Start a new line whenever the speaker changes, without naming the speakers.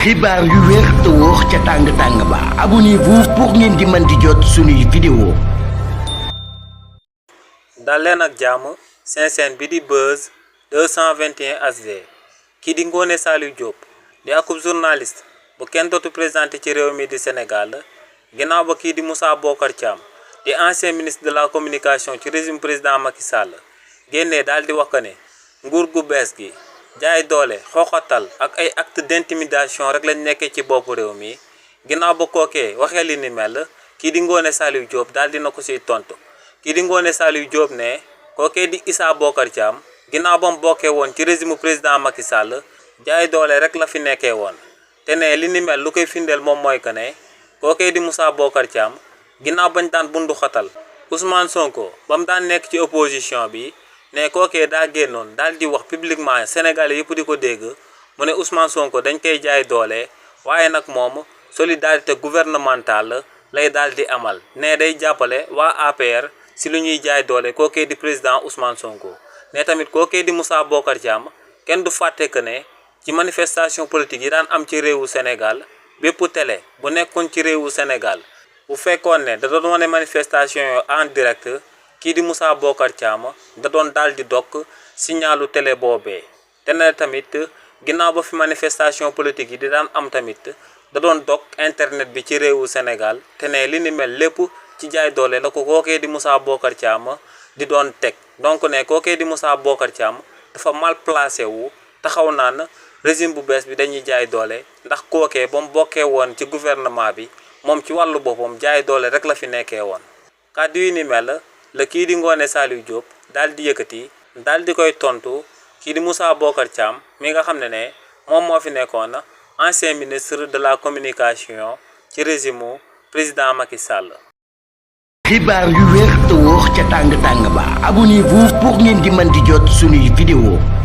xibaar yu wér te wóor ca tàng ba abonnez-vous pour ngeen di mën di jot suñuy vidéo.
dal leen ak jàmm seen chaîne bi di Buzz 221 HD kii di Ngoné Saliou Diop di akub journaliste bu kenn dootu présenté ci réew mi di Sénégal ginnaaw ba kii di Moussa Bocar Thiam di ancien ministre de la communication ci régime président Macky Sall génnee daal di wax que ne nguur gu bees gi jaay doole xooxatal ak ay acte d'intimidation rek lañ nekkee ci boppu réew mi ginnaaw ba kookee waxee li ni mel kii di Ngoné Saliou Diop daal dina ko siy tontu kii di Ngoné Saliou Diop ne kookee di Issa Bocar Thiam ginnaaw ba mu bokkee woon ci régime président Macky Sall jaay doole rek la fi nekkee woon te ne li ni mel lu koy findeel moom mooy que ne kookee di Moussa Bocar Thiam ginnaaw bañ daan bundu xatal Ousmane Sonko ba mu daan nekk ci opposition bi ne kookee daa génnoon daal di wax publiquement Sénégalais yëpp di ko dégg mu ne Ousmane Sonko dañ koy jaay doole waaye nag moom solidarité gouvernementale lay daal di amal ne day jàppale waa APR si lu ñuy jaay doole kookee di président Ousmane Sonko ne tamit kookee di Moussa Bocar Thiam kenn du fàtte que ne ci manifestation politique yi daan am ci réewu Sénégal bépp télé bu nekkoon ci réewu Sénégal bu fekkoon ne da doon wane manifestation yo en direct kii di Moussa Bocar Thiam da doon daal di dokk signalu télé boobee te ne tamit ginnaaw ba fi manifestation politique yi di daan am tamit da doon dog internet bi ci réewu Sénégal te ne li ni mel lépp ci jaay doole la ko kookee di Moussa Bocar Thiam di doon teg donc ne kookee di Moussa Bocar Thiam dafa mal placé wu taxaw naan régime bu bees bi dañuy jaay doole ndax kookee ba mu bokkee woon ci gouvernement bi moom ci wàllu boppam jaay doole rek la fi nekkee woon kàddu yi ni mel la kii di Ngoné Saliou Diop daal di yëkkati daal di koy tontu kii di Moussa Bocar Thiam mi nga xam ne moom moo fi nekkoon ancien ministre de la communication ci régime président Macky Sall.
xibaar yu wér te wóor ca tàng ba abonnez-vous pour ngeen di mën di jot suñuy vidéo.